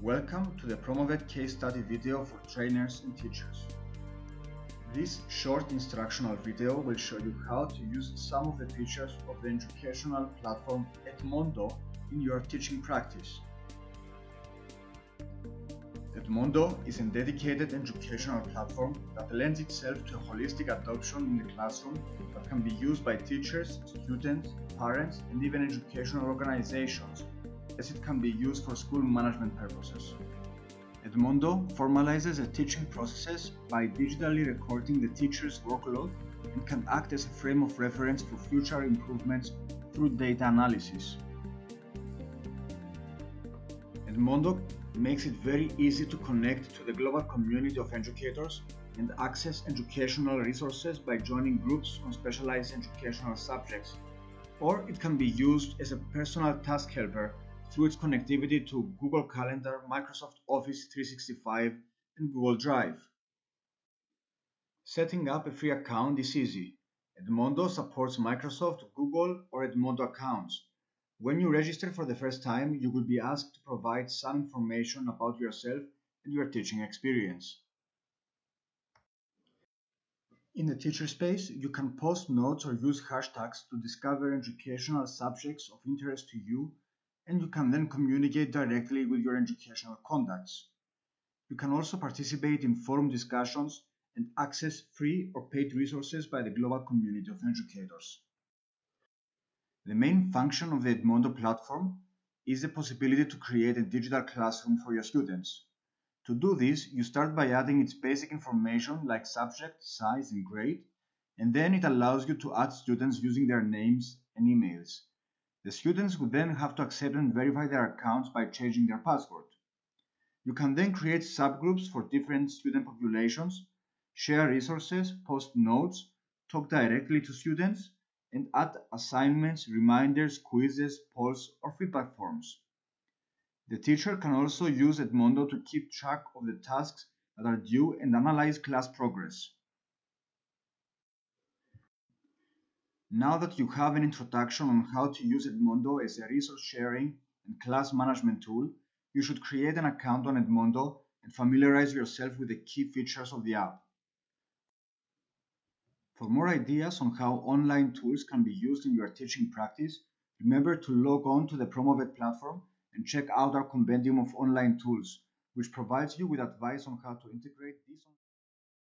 Welcome to the PROMOVET case study video for trainers and teachers. This short instructional video will show you how to use some of the features of the educational platform Edmodo in your teaching practice. Edmodo is a dedicated educational platform that lends itself to a holistic adoption in the classroom that can be used by teachers, students, parents, and even educational organizations, as it can be used for school management purposes. Edmodo formalizes the teaching processes by digitally recording the teacher's workload and can act as a frame of reference for future improvements through data analysis. Edmodo makes it very easy to connect to the global community of educators and access educational resources by joining groups on specialized educational subjects, or it can be used as a personal task helper through its connectivity to Google Calendar, Microsoft Office 365, and Google Drive. Setting up a free account is easy. Edmodo supports Microsoft, Google, or Edmodo accounts. When you register for the first time, you will be asked to provide some information about yourself and your teaching experience. In the teacher space, you can post notes or use hashtags to discover educational subjects of interest to you, and you can then communicate directly with your educational contacts. You can also participate in forum discussions and access free or paid resources by the global community of educators. The main function of the Edmodo platform is the possibility to create a digital classroom for your students. To do this, you start by adding its basic information like subject, size, and grade, and then it allows you to add students using their names and emails. The students would then have to accept and verify their accounts by changing their password. You can then create subgroups for different student populations, share resources, post notes, talk directly to students, and add assignments, reminders, quizzes, polls, or feedback forms. The teacher can also use Edmodo to keep track of the tasks that are due and analyze class progress. Now that you have an introduction on how to use Edmodo as a resource sharing and class management tool, you should create an account on Edmodo and familiarize yourself with the key features of the app. For more ideas on how online tools can be used in your teaching practice, remember to log on to the PROMOVET platform and check out our compendium of online tools, which provides you with advice on how to integrate these